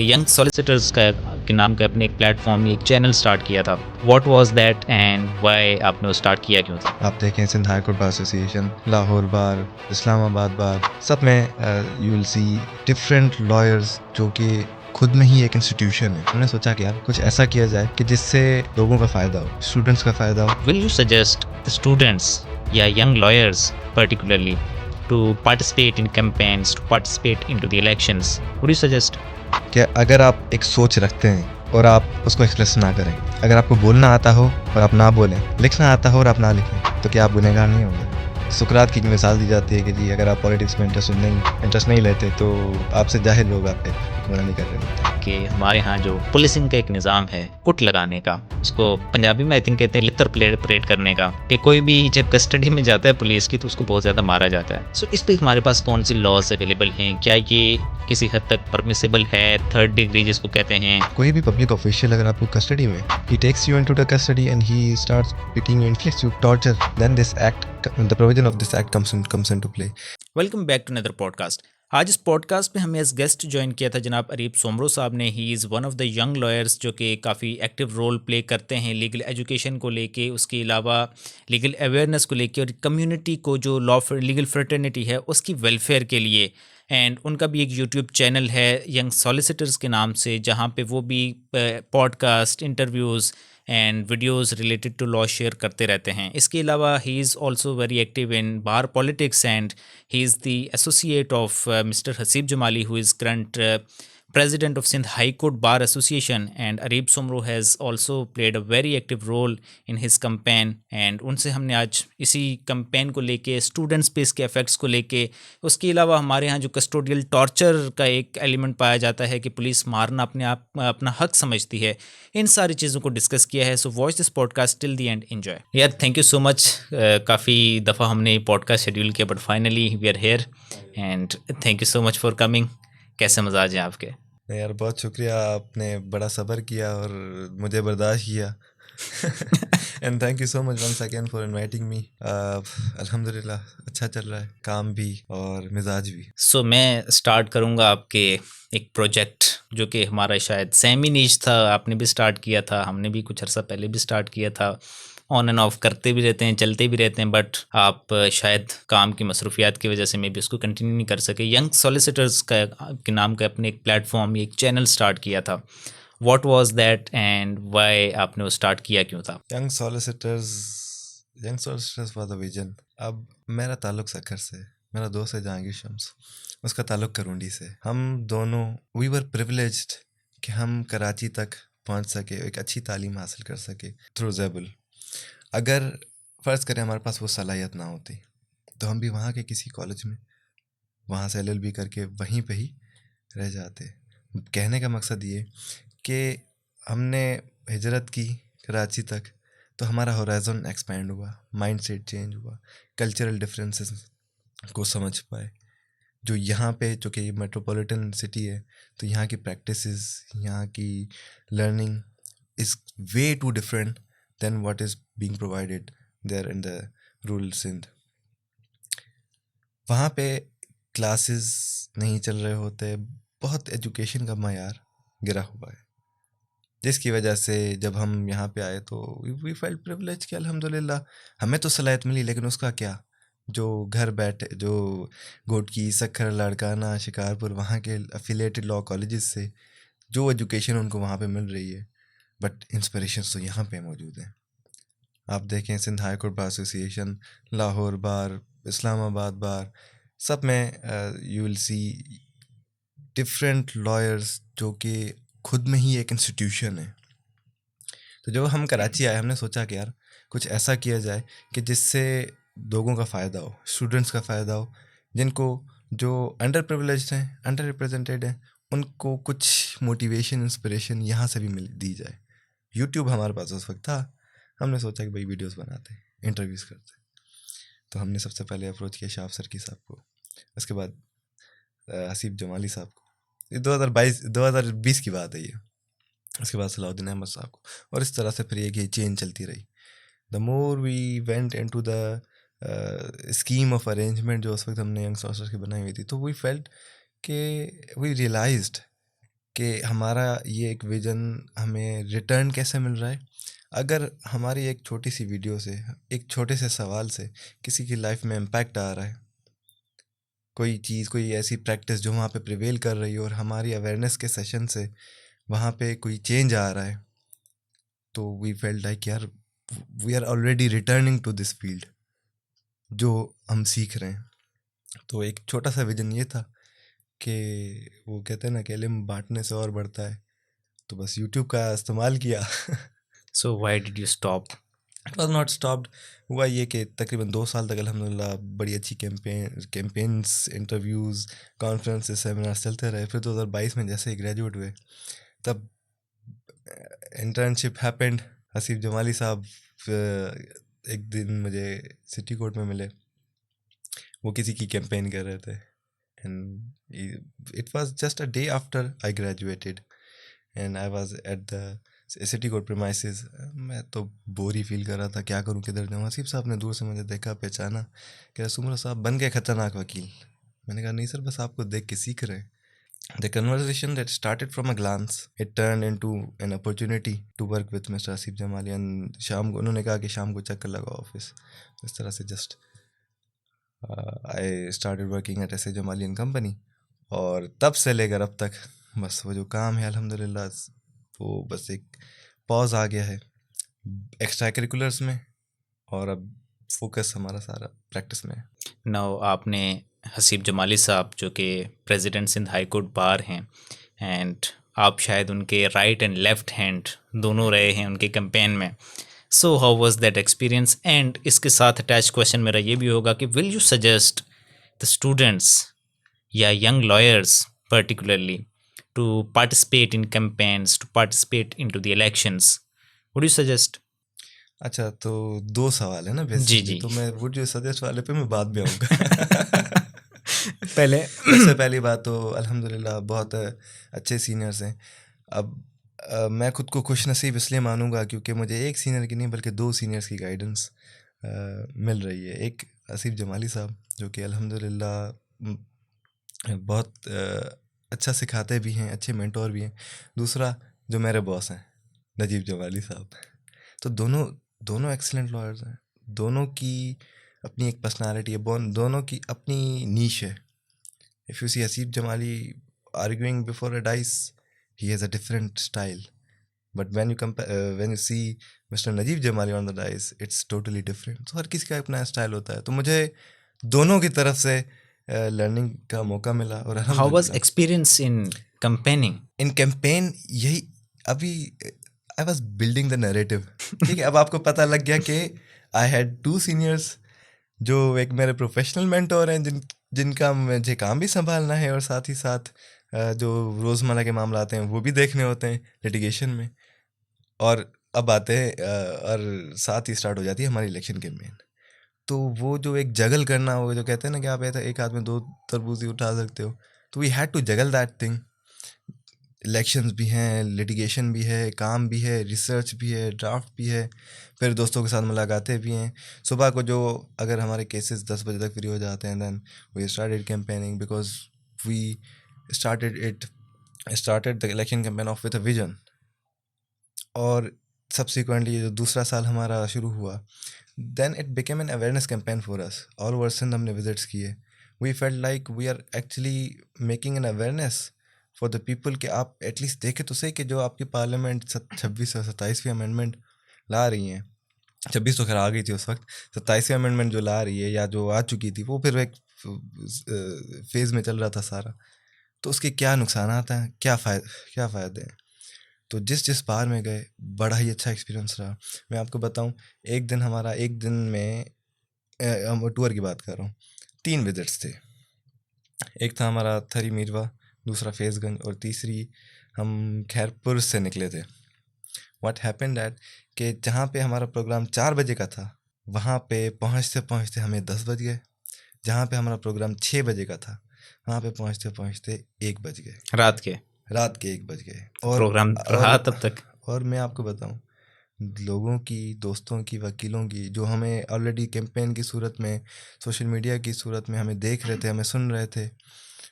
Young solicitors का के नाम का अपने एक प्लेटफॉर्म एक चैनल स्टार्ट किया था। What was that and why आपने वो स्टार्ट किया क्यों था? आप देखें Sindh high court bar association, Lahore bar, Islamabad bar, सब में you will see different lawyers जो कि खुद में ही एक इंस्टीट्यूशन है। हमने सोचा कि यार कुछ ऐसा किया जाए कि जिससे लोगों का फ़ायदा हो, स्टूडेंट्स का फ़ायदा हो। विल यू सजेस्ट स्टूडेंट्स या young lawyers particularly to participate in campaigns, to participate into the elections? Would you suggest? कि अगर आप एक सोच रखते हैं और आप उसको एक्सप्रेस ना करें, अगर आपको बोलना आता हो और आप ना बोलें, लिखना आता हो और आप ना लिखें, तो क्या आप गुनहगार नहीं होंगे? सुकरात की मिसाल दी जाती है कि जी अगर आप पॉलिटिक्स में इंटरेस्ट नहीं लेते तो आपसे जाहिल लोग आप पे हुक्मरानी कर रहे होते हैं। कि हमारे यहाँ जो पुलिसिंग का एक निज़ाम है कुट लगाने का, उसको पंजाबी में आई थिंक कहते हैं लितर परेड करने का, कि कोई भी जब कस्टडी में जाता है पुलिस की तो उसको बहुत ज़्यादा मारा जाता है। सो इस पर हमारे पास कौन सी लॉज अवेलेबल हैं? क्या ये किसी हद तक परमिसेबल है? थर्ड डिग्री जिसको कहते हैं। कोई भी पब्लिक ऑफिशियल अगर आपको कस्टडी में, he takes you into the custody and he starts beating you, inflicts you torture, then the provision of this act comes into play. Welcome back to another podcast. आज इस podcast पे हमें as guest join किया था जनाब अरीब सोमरो साहब ने। He is one of the young lawyers जो कि काफ़ी एक्टिव रोल प्ले करते हैं लीगल एजुकेशन को लेके, उसके अलावा लीगल अवेयरनेस को लेके और कम्युनिटी को जो लीगल फ्रेटर्निटी है उसकी वेलफेयर के लिए। एंड उनका भी एक यूट्यूब चैनल है यंग सॉलिसिटर्स के नाम से, जहाँ पे वो भी podcast, interviews and videos related to law share करते रहते हैं। इसके अलावा he is also very active in bar politics and he is the associate of Mr. Hasib Jamali, who is current president of Sindh High Court Bar Association, and Arib Somro has also played a very active role in his campaign। and उनसे हमने आज इसी campaign को लेके, students पे इसके effects को लेके, उसके अलावा हमारे यहाँ जो कस्टोडियल टॉर्चर का एक एलिमेंट पाया जाता है कि पुलिस मारना अपने आप अपना हक समझती है, इन सारी चीज़ों को डिस्कस किया है। So watch this podcast till the end, enjoy यार। Thank you so much. काफ़ी दफ़ा हमने पॉडकास्ट शेड्यूल किया but finally we are here and thank you so much for coming. कैसे मजाज हैं आपके? नहीं यार, बहुत शुक्रिया, आपने बड़ा सब्र किया और मुझे बर्दाश्त किया। And thank you so much once again for inviting me. अल्हम्दुलिल्लाह अच्छा चल रहा है काम भी और मिजाज भी। सो मैं स्टार्ट करूँगा आपके एक प्रोजेक्ट जो कि हमारा शायद सेमी नीच था। आपने भी स्टार्ट किया था, हमने भी कुछ अर्सा पहले भी स्टार्ट किया था, ऑन एंड ऑफ करते भी रहते हैं, चलते भी रहते हैं, बट आप शायद काम की मसरूफियात की वजह से मैं भी उसको कंटिन्यू नहीं कर सके। यंग सॉलिसिटर्स का के नाम का अपने एक प्लेटफॉर्म, एक चैनल स्टार्ट किया था। What was that and why आपने वो स्टार्ट किया क्यों था? Young solicitors for the vision. अब मेरा ताल्लुक सक्खर से, मेरा दोस्त है जहांगीर शम्स, उसका ताल्लुक करूंडी से। हम दोनों वी वर प्रिविलेज्ड कि हम कराची तक पहुंच सके, एक अच्छी तालीम हासिल कर सके थ्रू ज़ेबुल। अगर फ़र्ज़ करें हमारे पास वो सलाहियत ना होती तो हम भी वहाँ के किसी कॉलेज में वहाँ से LLB करके वहीं पे ही रह जाते। कहने का मकसद ये कि हमने हिजरत की कराची तक तो हमारा होराइज़न एक्सपैंड हुआ, माइंड सेट चेंज हुआ, कल्चरल डिफरेंसेस को समझ पाए। जो यहाँ पे, जो कि मेट्रोपॉलिटन सिटी है, तो यहाँ की प्रैक्टिसेस, यहाँ की learning is way too different than what is being provided there in the rural Sindh. वहाँ पे क्लासेस नहीं चल रहे होते, बहुत एजुकेशन का मयार गिरा हुआ है, जिसकी वजह से जब हम यहाँ पे आए तो वी फेल्ट प्रिविलेज कि अल्हम्दुलिल्लाह हमें तो सलाहियत मिली, लेकिन उसका क्या, जो घर बैठे, जो घोटकी, सक्खर, लाड़काना, शिकारपुर, वहाँ के अफिलिएटेड लॉ कॉलेजेस से जो एजुकेशन उनको वहाँ पे मिल रही है, बट इंस्पिरेशंस तो यहाँ पे मौजूद हैं। आप देखें Sindh high court bar association, Lahore bar, Islamabad bar, सब में you will see different lawyers जो कि खुद में ही एक इंस्टीट्यूशन है। तो जब हम कराची आए, हमने सोचा कि यार कुछ ऐसा किया जाए कि जिससे लोगों का फ़ायदा हो, स्टूडेंट्स का फ़ायदा हो, जिनको जो अंडर प्रिविलेज्ड हैं, अंडर रिप्रेजेंटेड हैं, उनको कुछ मोटिवेशन, इंस्पिरेशन यहाँ से भी दी जाए। यूट्यूब हमारे पास उस वक्त था, हमने सोचा कि भाई वीडियोस बनाते हैं, इंटरव्यूज़ करते हैं। तो हमने सबसे पहले अप्रोच किया शाह सरकी साहब को, उसके बाद हसीब जमाली साहब को। ये 2020 की बात है ये। उसके बाद सलाउद्दीन अहमद साहब को, और इस तरह से फिर ये चेन चलती रही। The more we went into the scheme of arrangement जो उस वक्त हमने यंग सॉलिसिटर्स की बनाई हुई थी, तो वी फेल्ट कि वी रियलाइज्ड कि हमारा ये एक विज़न हमें रिटर्न कैसे मिल रहा है। अगर हमारी एक छोटी सी वीडियो से, एक छोटे से सवाल से किसी की लाइफ में इम्पैक्ट आ रहा है, कोई चीज़, कोई ऐसी प्रैक्टिस जो वहाँ पे प्रिवेल कर रही है और हमारी अवेयरनेस के सेशन से वहाँ पे कोई चेंज आ रहा है, तो वी फेल्ट लाइक यार we are already returning to this field जो हम सीख रहे हैं। तो एक छोटा सा विजन ये था कि वो कहते हैं ना कि इल्म बांटने से और बढ़ता है, तो बस यूट्यूब का इस्तेमाल किया। So why did you stop? It was not stopped. हुआ ये कि तकरीबन 2 साल तक अल्हम्दुलिल्लाह बड़ी अच्छी कैंपेन्स, इंटरव्यूज़, कॉन्फ्रेंसेस, सेमिनार्स चलते रहे। फिर 2022 में जैसे ही ग्रेजुएट हुए तब इंटर्नशिप हैपेंड। हसीब जमाली साहब एक दिन मुझे सिटी कोर्ट में मिले, वो किसी की कैंपेन कर रहे थे and it was just a day after I graduated and I was at the city court premises. मैं तो बोर ही फील कर रहा था, क्या करूं, किधर जाऊं। हसीब साहब ने दूर से मुझे देखा, पहचाना, कह रहे सुमरा साहब बन गए खतरनाक वकील। मैंने कहा नहीं सर, बस आपको देख के सीख रहे हैं। The conversation that started from a glance, it turned into an opportunity to work with Mr. Asif Jamali and शाम को उन्होंने कहा कि शाम को चक्कर लगाओ ऑफिस। इस तरह से just I started working at S A Jamali and company. और तब से लेकर अब तक बस वो जो काम है अल्हम्दुलिल्लाह वो बस एक पॉज आ गया है एक्स्ट्रा करिकुलर्स में, और अब फोकस हमारा सारा प्रैक्टिस में है। नाउ आपने हसीब जमाली साहब जो कि प्रेसिडेंट सिंध हाई कोर्ट बार हैं, एंड आप शायद उनके राइट एंड लेफ्ट हैंड दोनों रहे हैं उनके कैंपेन में। So how was that experience? And इसके साथ अटैच क्वेश्चन मेरा ये भी होगा कि will you suggest the students या young lawyers particularly to participate in campaigns, to participate into the elections? Would you suggest? अच्छा, तो 2 सवाल है ना जी बेसिकली, जी। तो मैं वुड यू सजेस्ट वाले पे मैं बाद में आऊँगा। पहले सबसे पहली बात तो अल्हम्दुलिल्लाह बहुत अच्छे सीनियर्स हैं। अब मैं खुद को खुशनसीब इसलिए मानूंगा क्योंकि मुझे एक सीनियर की नहीं बल्कि 2 सीनियर्स की गाइडेंस मिल रही है। एक आसिफ जमाली साहब जो कि अल्हम्दुलिल्लाह बहुत अच्छा सिखाते भी हैं, अच्छे मेंटोर भी हैं। दूसरा जो मेरे बॉस हैं नजीब जमाली साहब, तो दोनों दोनों एक्सीलेंट लॉयर्स हैं। दोनों की अपनी एक पर्सनालिटी है, दोनों की अपनी नीश है। If you see Haseeb Jamali arguing before a dice, he has a different style. But when you compare, when you see Mr. Najeeb Jamali on the dice, it's totally different. तो हर किसी का अपना स्टाइल होता है, तो मुझे दोनों की तरफ से लर्निंग का मौका मिला। और हाउ वाज अल्हम्दुलिल्लाह experience in campaigning? In campaign यही अभी I was building the narrative. ठीक है, अब आपको पता लग गया कि आई हैड 2 सीनियर्स जो एक मेरे प्रोफेशनल मेंटोर हैं, जिनका मुझे काम भी संभालना है और साथ ही साथ जो रोज़मर्रा के मामला आते हैं वो भी देखने होते हैं लिटिगेशन में। और अब आते हैं और साथ ही स्टार्ट हो जाती है हमारी इलेक्शन कैंपेन। तो वो जो एक जगल करना, वो जो कहते हैं ना कि आप एक हाथ में 2 तरबूज ही उठा सकते हो, तो we had to juggle that thing. Elections भी हैं, लिटिगेशन भी है, काम भी है, रिसर्च भी है, ड्राफ्ट भी है, फिर दोस्तों के साथ मुलाकातें भी हैं। सुबह को जो अगर हमारे केसेस 10 बजे तक फ्री हो जाते हैं, then we started campaigning because we started the election campaign off with a vision. और सब्सिक्वेंटली ये जो दूसरा साल हमारा शुरू हुआ, then it became an awareness campaign for us. All over Sindh हमने विजिट्स किए। We felt like we are actually making an awareness for the people कि आप एटलीस्ट देखें तो सही कि जो आपकी पार्लियामेंट 26 और 27वीं अमेंडमेंट ला रही हैं, 26 तो खैर आ गई थी उस वक्त, 27वीं अमेंडमेंट जो ला रही है या जो आ चुकी थी, वो फिर एक फेज़ में चल रहा था सारा, तो उसके क्या नुकसानात हैं, क्या फ़ायदे हैं। तो जिस बार में गए बड़ा ही अच्छा एक्सपीरियंस रहा। मैं आपको बताऊं, एक दिन में हम टूर की बात कर रहा हूँ, 3 विजिट्स थे। एक था हमारा थरी मीरवा, दूसरा फैज़गंज, और तीसरी हम खैरपुर से निकले थे। व्हाट हैपेंड दैट कि जहाँ पे हमारा प्रोग्राम 4 बजे का था, वहाँ पे पहुँचते पहुँचते हमें 10 बज गए। जहाँ पे हमारा प्रोग्राम 6 बजे का था, वहाँ पे पहुँचते पहुँचते 1 बज गए। रात के 1 बज गए। प्रोग्राम रहा तब तक? और मैं आपको बताऊं, लोगों की, दोस्तों की, वकीलों की, जो हमें ऑलरेडी कैंपेन की सूरत में, सोशल मीडिया की सूरत में हमें देख रहे थे, हमें सुन रहे थे,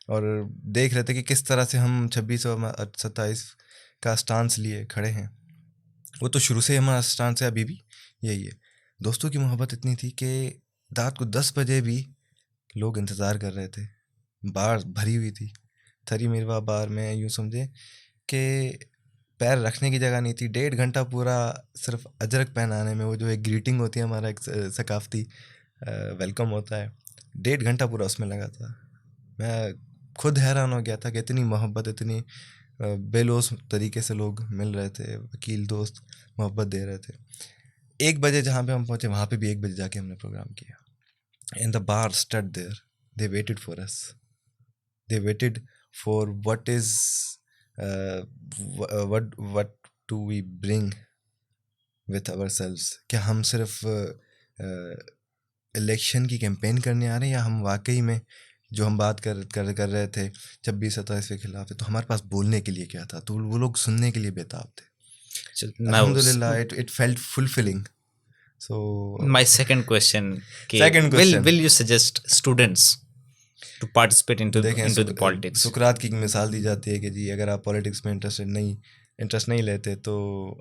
और देख रहे थे कि किस तरह से हम 2627 का स्टांस लिए खड़े हैं। वो तो शुरू से ही हमारा स्टांस है, अभी भी यही है। दोस्तों की मोहब्बत इतनी थी कि रात को 10 बजे भी लोग इंतज़ार कर रहे थे। बार भरी हुई थी, थरी मिरवा बार में, यूँ समझे कि पैर रखने की जगह नहीं थी। 1.5 घंटा पूरा सिर्फ अजरक पहनाने में, वो जो एक ग्रीटिंग होती है, हमारा एक सकाफती वेलकम होता है, 1.5 घंटा पूरा उसमें लगा था। मैं खुद हैरान हो गया था कि इतनी मोहब्बत, इतनी बेलोस तरीके से लोग मिल रहे थे, वकील दोस्त मोहब्बत दे रहे थे। 1 बजे जहाँ पे हम पहुँचे, वहाँ पे भी 1 बजे जाके हमने प्रोग्राम किया। In the bar stood there, they waited for us, they waited for what is what do we bring with ourselves। क्या हम सिर्फ इलेक्शन की कैंपेन करने आ रहे हैं, या हम वाकई में जो हम बात कर रहे थे 26-27 के खिलाफ है, तो हमारे पास बोलने के लिए क्या था? तो वो लोग सुनने के लिए बेताब थे। अल्हम्दुलिल्लाह it felt fulfilling। So my second question कि second question, will you suggest students to participate into देखें the politics? सुकरात की एक मिसाल दी जाती है कि जी अगर आप पॉलिटिक्स में इंटरेस्ट नहीं लेते तो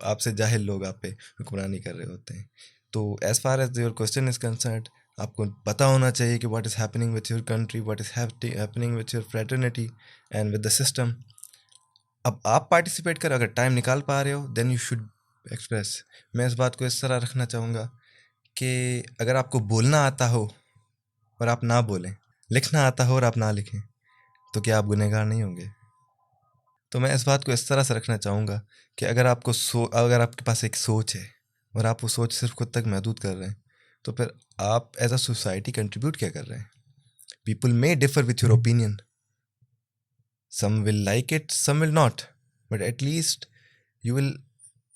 आपसे जाहिल लोग आप पे हुक्मरानी कर रहे होते हैं। तो as far as your question is concerned, आपको पता होना चाहिए कि what is happening with your country, what is happening with your fraternity and with the system. अब आप पार्टिसिपेट कर, अगर टाइम निकाल पा रहे हो, देन यू शुड एक्सप्रेस। मैं इस बात को इस तरह रखना चाहूँगा कि अगर आपको बोलना आता हो और आप ना बोलें, लिखना आता हो और आप ना लिखें, तो क्या आप गुनहगार नहीं होंगे? तो मैं इस बात को इस तरह से रखना चाहूँगा कि अगर आपके पास एक सोच है और आप वो सोच सिर्फ खुद तक महदूद कर रहे हैं, तो फिर आप एज अ सोसाइटी कंट्रीब्यूट क्या कर रहे हैं? People may differ with your opinion, some will like it, some will not, but at least you will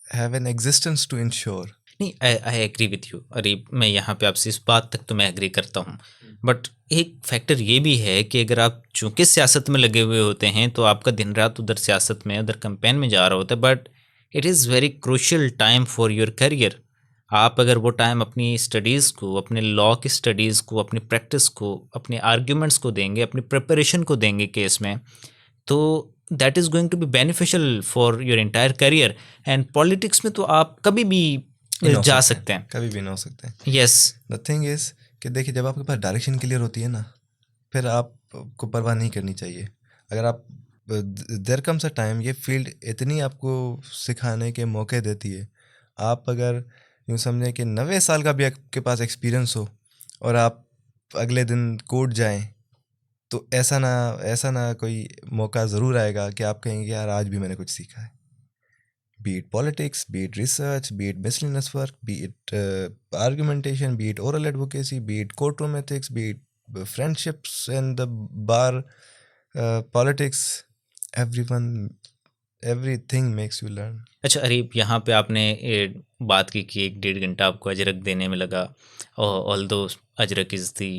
have an existence to ensure. नहीं, आई एग्री विथ यू। अरे मैं यहाँ पे आपसे इस बात तक तो मैं एग्री करता हूँ, बट एक फैक्टर ये भी है कि अगर आप चूंकि सियासत में लगे हुए होते हैं तो आपका दिन रात उधर सियासत में, उधर कैंपेन में जा रहा होता है, but it is very crucial time for your career. आप अगर वो टाइम अपनी स्टडीज़ को, अपने लॉ की स्टडीज़ को, अपनी प्रैक्टिस को, अपने आर्ग्यूमेंट्स को देंगे, अपनी प्रिपरेशन को देंगे केस में, तो that is going to be beneficial for your entire career. And politics में तो आप कभी भी जा सकते हैं, कभी भी ना हो सकते हैं। यस। द थिंग इज कि देखिए, जब आपके पास डायरेक्शन क्लियर होती है ना, फिर आपको परवाह नहीं करनी चाहिए। अगर आप देयर कम्स अ टाइम, ये फील्ड इतनी आपको सिखाने के मौके देती है। आप अगर यूँ समझें कि 90 साल का भी आपके पास एक्सपीरियंस हो और आप अगले दिन कोर्ट जाएं, तो ऐसा ना कोई मौका ज़रूर आएगा कि आप कहेंगे यार आज भी मैंने कुछ सीखा है। Be it politics, be it research, be it miscellaneous work, be it argumentation, be it oral advocacy, be it courtroom ethics, be it friendships and the bar politics, everything makes you learn। अच्छा अरीब, यहाँ पे आपने बात की कि 1-1.5 घंटा आपको अजरक देने में लगा, और although ajrak is the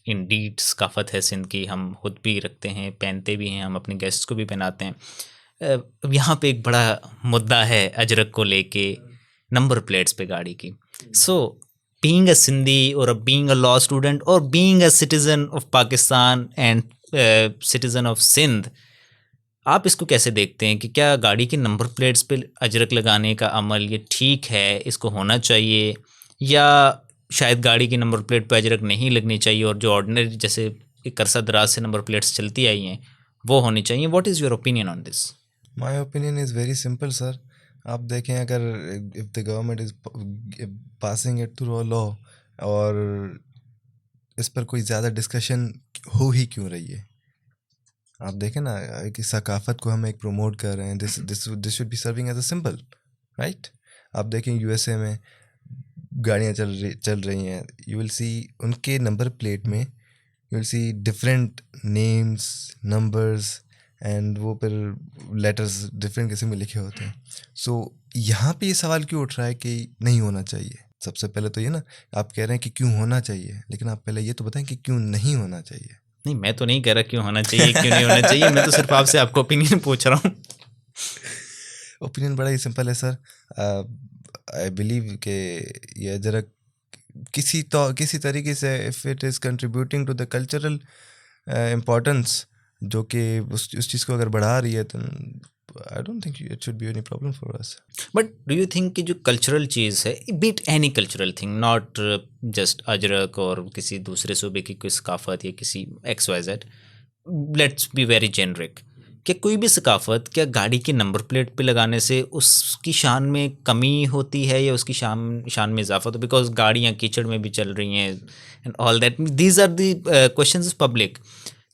indeed सकाफत है सिंध की, हम खुद भी रखते हैं, पहनते भी हैं, हम अपने गेस्ट्स को भी पहनाते हैं। यहाँ पे एक बड़ा मुद्दा है अजरक को लेके, नंबर प्लेट्स पे गाड़ी की। सो बीइंग अ सिंधी और बीइंग अ लॉ स्टूडेंट और being a citizen of Pakistan and citizen of Sindh, आप इसको कैसे देखते हैं कि क्या गाड़ी की नंबर प्लेट्स पे अजरक लगाने का अमल ये ठीक है, इसको होना चाहिए, या शायद गाड़ी की नंबर प्लेट पे अजरक नहीं लगनी चाहिए और जो ऑर्डिनरी जैसे एक अरसा दराज से नंबर प्लेट्स चलती आई हैं वो होनी चाहिए? What is your opinion on this? My opinion is very simple sir. आप देखें, अगर if the government is passing it through a law, और इस पर कोई ज़्यादा डिस्कशन हो ही क्यों रही है? आप देखें ना कि सकाफत को हम एक प्रमोट कर रहे हैं, this should be serving as a symbol, right? आप देखें यूएसए में गाड़ियाँ चल रही हैं, यू विल सी उनके नंबर प्लेट में you will see different names, numbers, and वो फिर लेटर्स डिफरेंट किस्म के लिखे होते हैं। सो यहाँ पे ये सवाल क्यों उठ रहा है कि नहीं होना चाहिए? सबसे पहले तो ये ना, आप कह रहे हैं कि क्यों होना चाहिए, लेकिन आप पहले ये तो बताएं कि क्यों नहीं होना चाहिए। नहीं, मैं तो नहीं कह रहा क्यों होना चाहिए, क्यों नहीं होना चाहिए, मैं तो सिर्फ आपसे आपका ओपिनियन पूछ रहा हूँ। ओपिनियन बड़ा ही सिंपल है सर। आई बिलीव कि ये जरा किसी तरीके से, if it is contributing to the cultural importance जो कि उस चीज़ को अगर बढ़ा रही है तो I don't think it should be any problem for us. But do you think कि जो कल्चरल चीज़ है, be it any cultural thing, not just Ajrak और किसी दूसरे सूबे की कोई सकाफत या किसी X Y Z, let's be very generic, क्या कोई भी सकाफत क्या गाड़ी की नंबर प्लेट पे लगाने से उसकी शान में कमी होती है या उसकी शान में इजाफा होता है? बिकॉज गाड़ियाँ कीचड़ में भी चल रही हैं and all that, these are the questions public.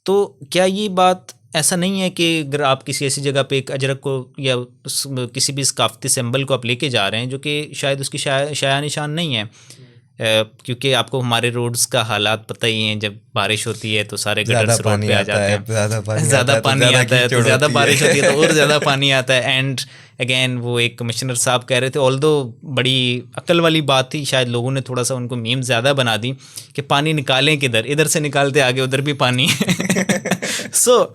तो क्या ये बात ऐसा नहीं है कि अगर आप किसी ऐसी जगह पे एक अजरक को या किसी भी सकाफती सिंबल को आप लेके जा रहे हैं जो कि शायद उसकी शाया निशान नहीं है, क्योंकि आपको हमारे रोड्स का हालात पता ही हैं, जब बारिश होती है तो सारे ज़्यादा गटर्स रोड पानी पे आ आता जाते है, हैं, ज़्यादा पानी आता ज़्यादा है तो पानी ज़्यादा आता है तो कीचड़ ज़्यादा होती बारिश होती है तो और है। ज़्यादा पानी आता है। एंड अगेन वो एक कमिश्नर साहब कह रहे थे, ऑल्दो बड़ी अक्ल वाली बात थी, शायद लोगों ने थोड़ा सा उनको मीम ज़्यादा बना दी कि पानी निकालें किधर, इधर से निकालते आगे उधर भी पानी है। सो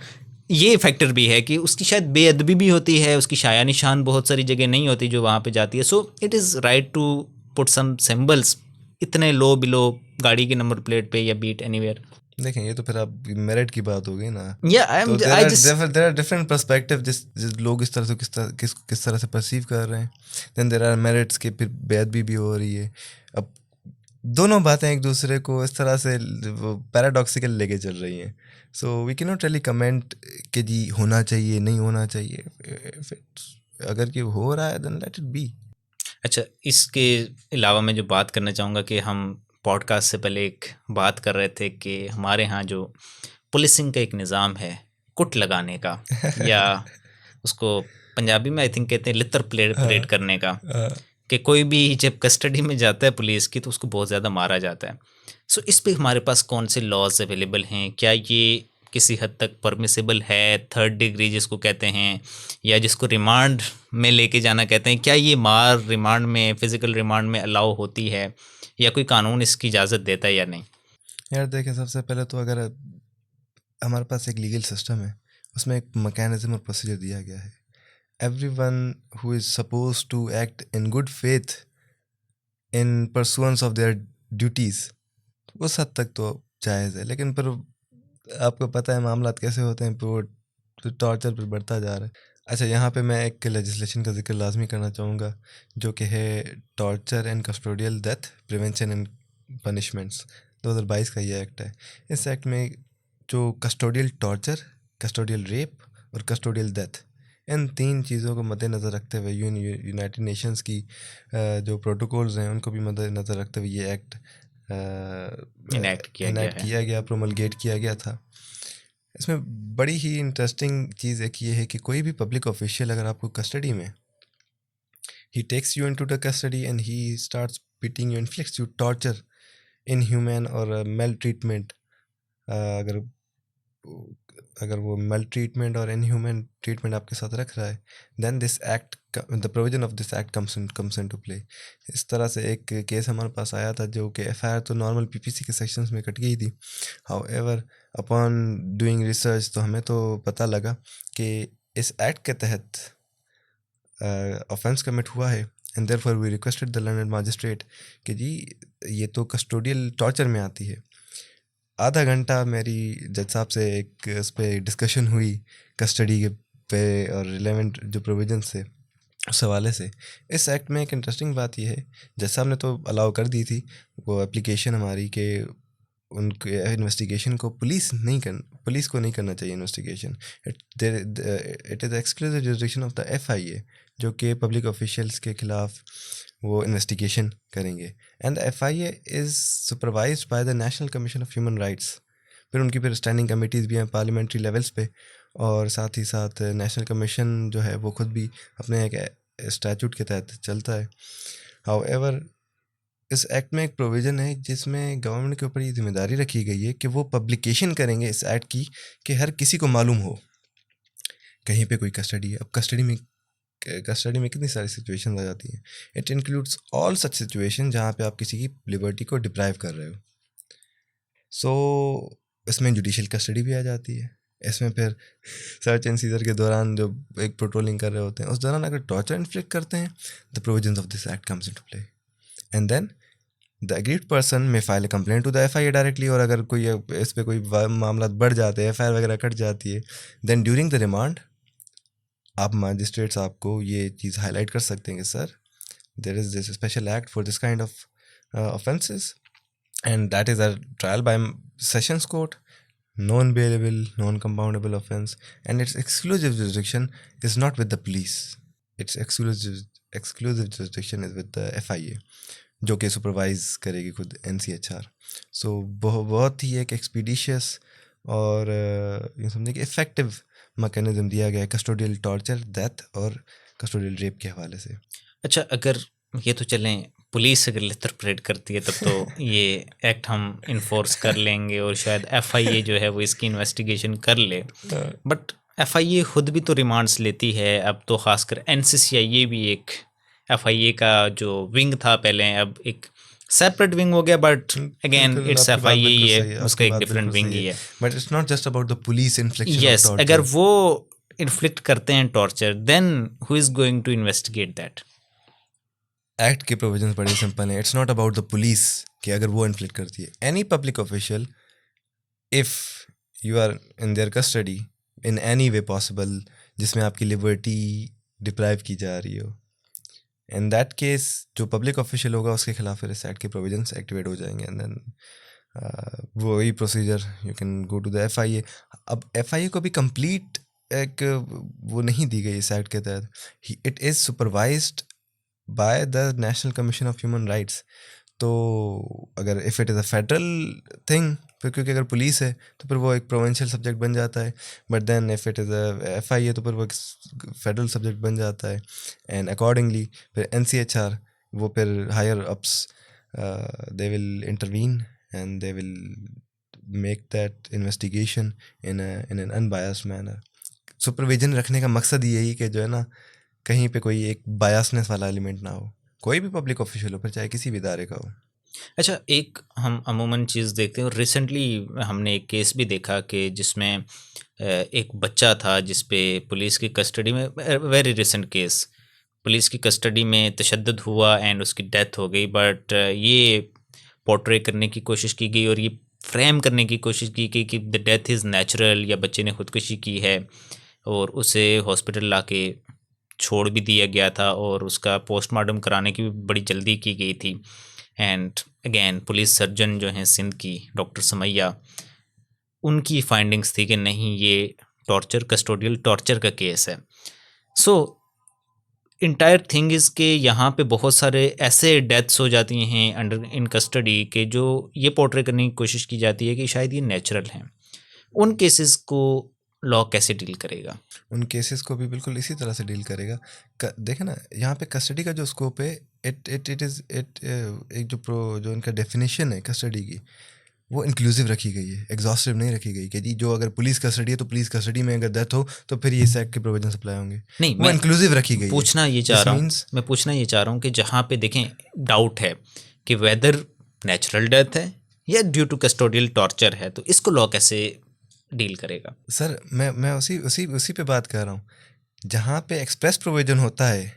ये फैक्टर भी है कि उसकी शायद बेअदबी भी होती है, उसकी शाया निशान बहुत सारी जगह नहीं होती जो वहाँ पे जाती है। So it is right to put some symbols इतने लो बिलो गाड़ी की नंबर प्लेट पे या बीट एनीवेयर। देखें, ये तो फिर आप मेरिट की बात हो गई ना। या आई एम तो I just there are different perspective, जिस लोग इस तरह से किस तरह से परसीव कर रहे हैं। देन देयर आर मेरिट्स के फिर बेअदबी भी हो रही है। अब दोनों बातें एक दूसरे को इस तरह से पैराडॉक्सिकल लेके चल रही हैं। So we can not really comment कि जी होना चाहिए नहीं होना चाहिए। अगर कि हो रहा है देन लेट इट बी। अच्छा, इसके अलावा मैं जो बात करना चाहूँगा कि हम पॉडकास्ट से पहले एक बात कर रहे थे कि हमारे यहाँ जो पुलिसिंग का एक निज़ाम है कुट लगाने का, या उसको पंजाबी में आई थिंक कहते हैं लित्तर परेड करने का, कि कोई भी जब कस्टडी में जाता है पुलिस की तो उसको बहुत ज़्यादा मारा जाता है। सो इस पे हमारे पास कौन से लॉज अवेलेबल हैं? क्या ये किसी हद तक परमिसेबल है, थर्ड डिग्री जिसको कहते हैं, या जिसको रिमांड में लेके जाना कहते हैं, क्या ये मार रिमांड में, फिजिकल रिमांड में अलाउ होती है, या कोई कानून इसकी इजाज़त देता है या नहीं? यार देखें, सबसे पहले तो अगर हमारे पास एक लीगल सिस्टम है, उसमें एक मैकेनिज्म और प्रोसीजर दिया गया है। everyone who is supposed to act in good faith in pursuance of their duties, उस हद तक तो जायज़ है। लेकिन पर आपको पता है मामला कैसे होते हैं, तो टॉर्चर पर बढ़ता जा रहा है। अच्छा, यहाँ पे मैं एक लेजिस्लेशन का जिक्र लाजमी करना चाहूँगा जो कि है torture and custodial death prevention and punishments. 2022 का ये एक्ट है। इस एक्ट में जो कस्टोडियल टॉर्चर, कस्टोडियल रेप और कस्टोडियल डेथ, इन तीन चीज़ों को मद्देनज़र रखते हुए यूनाइटेड नेशंस की जो प्रोटोकॉल्स हैं उनको भी मद्देनज़र रखते हुए ये एक्ट इनैक्ट किया गया, प्रोमलगेट किया गया था। इसमें बड़ी ही इंटरेस्टिंग चीज़ एक ये है कि कोई भी पब्लिक ऑफिशियल अगर आपको कस्टडी में, he takes you into the custody and he starts beating you, inflicts you torture, inhuman और मेल ट्रीटमेंट, अगर अगर वो मेल ट्रीटमेंट और इनह्यूमन ट्रीटमेंट आपके साथ रख रहा है, then this act, the provision of this act comes into play. इस तरह से एक केस हमारे पास आया था जो कि एफआईआर तो नॉर्मल पीपीसी के सेक्शंस में कट गई थी। हाउएवर अपॉन डूइंग रिसर्च तो हमें तो पता लगा कि इस एक्ट के तहत ऑफेंस कमिट हुआ है, and therefore we requested the learned magistrate कि जी ये तो कस्टोडियल टॉर्चर में आती है। आधा घंटा मेरी जज साहब से एक उस पर डिस्कशन हुई कस्टडी के पे और रिलेवेंट जो प्रोविजंस थे उस हवाले से। इस एक्ट में एक इंटरेस्टिंग बात यह है, जज साहब ने तो अलाउ कर दी थी वो एप्लीकेशन हमारी के उनके इन्वेस्टिगेशन को पुलिस को नहीं करना चाहिए investigation. It is exclusive jurisdiction of the FIA जो कि पब्लिक ऑफिशियल्स के खिलाफ वो इन्वेस्टिगेशन करेंगे, and the FIA is supervised by the national commission of human rights. फिर स्टैंडिंग कमेटीज़ भी हैं पार्लियामेंट्री लेवल्स पे, और साथ ही साथ नेशनल कमीशन जो है वो खुद भी अपने एक स्टैचूट के तहत चलता है। हाउएवर इस एक्ट में एक प्रोविज़न है जिसमें गवर्नमेंट के ऊपर ये जिम्मेदारी रखी गई है कि वो पब्लिकेशन करेंगे इस एक्ट की, कि हर किसी को मालूम हो कहीं पे कोई कस्टडी है। अब कस्टडी में कितनी सारी सिचुएशन आ जाती हैं। It includes all such situation जहाँ पे आप किसी की लिबर्टी को डिप्राइव कर रहे हो। सो इसमें जुडिशियल कस्टडी भी आ जाती है। इसमें फिर सर्च एंड सीजर के दौरान जो एक पेट्रोलिंग कर रहे होते हैं उस दौरान अगर टॉर्चर इन्फ्लिक्ट करते हैं, the provisions of this act comes into play, and then the aggrieved person may file complaint to the FIA directly, और अगर कोई इस पे कोई मामला बढ़ जाते हैं, FIR वगैरह कट जाती है, देन ड्यूरिंग द रिमांड आप मजिस्ट्रेट्स आपको ये चीज़ हाईलाइट कर सकते हैं कि sir there is this special act for this kind of offences and that is a trial by sessions court, non-bailable, non-compoundable offense, and its exclusive jurisdiction is not with the police. Its exclusive jurisdiction is with the FIA, जो कि supervise करेगी खुद NCHR. सो बहुत ही एक expeditious और यूँ समझे कि इफेक्टिव मैकेनिज्म दिया गया है कस्टोडियल टॉर्चर, डेथ और कस्टोडियल रेप के हवाले से. अच्छा, अगर ये तो चलें पुलिस अगर इंटरप्रेट करती है तब तो ये एक्ट हम इन्फोर्स कर लेंगे और शायद FIA जो है वो इसकी इन्वेस्टिगेशन कर ले, बट FIA खुद भी तो रिमांड्स लेती है. अब तो खासकर NCCIA भी एक FIA का जो विंग था पहले, अब एक सेपरेट विंग हो गया, बट अगेन इट्स FIA ही है, उसका एक डिफरेंट विंग ही है. But it's not just about the police infliction yes, अगर वो इन्फ्लिक्ट करते हैं torture, then who is going to investigate that? Act के प्रोविजंस बड़े सिंपल हैं. It's not about the police कि अगर वो इन्फ्लिक्ट करती है. Any public official, if you are in their custody in any way possible, जिसमें आपकी लिबर्टी डिप्राइव की जा रही हो, इन दैट केस जो पब्लिक ऑफिशियल होगा उसके खिलाफ फिर इस एक्ट के प्रोविजंस एक्टिवेट हो जाएंगे. एंड देन वही procedure you can go to the FIA. अब FIA को भी कंप्लीट एक वो नहीं दी गई इस एक्ट के तहत. It is supervised by the national commission of human rights. तो अगर if it is a federal thing, फिर क्योंकि अगर पुलिस है तो फिर वो एक प्रोविंशियल सब्जेक्ट बन जाता है, but then if it is a FIA तो फिर वो एक फेडरल सब्जेक्ट बन जाता है. एंड अकॉर्डिंगली फिर NCHR वो फिर higher ups they will intervene and they will make that investigation in an unbiased manner. Supervision रखने का मकसद यही कि जो है ना, कहीं पे कोई एक बायसनेस वाला एलिमेंट ना हो, कोई भी पब्लिक ऑफिशियल हो, फिर चाहे किसी भी इदारे का हो. अच्छा, एक हम अमूमन चीज़ देखते हैं, और रिसेंटली हमने एक केस भी देखा कि जिसमें एक बच्चा था जिस पे पुलिस की कस्टडी में, वेरी रिसेंट केस, पुलिस की कस्टडी में तशद्दुद हुआ एंड उसकी डेथ हो गई. बट ये पोर्ट्रे करने की कोशिश की गई और ये फ्रेम करने की कोशिश की गई कि द डेथ इज़ नेचुरल, या बच्चे ने खुदकुशी की है, और उसे हॉस्पिटल लाके छोड़ भी दिया गया था और उसका पोस्टमार्टम कराने की भी बड़ी जल्दी की गई थी. एंड अगेन पुलिस सर्जन जो हैं सिंध की, डॉक्टर समैया, उनकी फाइंडिंग्स थी कि नहीं, ये टॉर्चर, कस्टोडियल टॉर्चर का केस है. सो इंटायर थिंग इज़ के यहाँ पे बहुत सारे ऐसे डेथ्स हो जाती हैं अंडर इन कस्टडी के जो ये पोर्ट्रे करने की कोशिश की जाती है कि शायद ये नेचुरल हैं. उन केसेस को लॉ कैसे डील करेगा? उन केसेस को भी बिल्कुल इसी तरह से डील करेगा. देखे ना, यहाँ पे कस्टडी का जो स्कोप है, एक जो इनका डेफिनेशन है कस्टडी की, वो इंक्लूसिव रखी गई है, एग्जॉस्टिव नहीं रखी गई कि जी जो अगर पुलिस कस्टडी है तो पुलिस कस्टडी में अगर डेथ हो तो फिर ये एक्ट के प्रोविजन अप्लाई होंगे. नहीं, वो इंक्लूसिव रखी गई पूछना है. ये चाह रहा हूँ, मैं पूछना ये चाह रहा हूँ कि जहाँ पे देखें डाउट है कि वेदर नेचुरल डेथ है या ड्यू टू कस्टोडियल टॉर्चर है, तो इसको लॉ कैसे डील करेगा? सर मैं उसी पे बात कर रहा हूँ. जहाँ पे एक्सप्रेस प्रोविजन होता है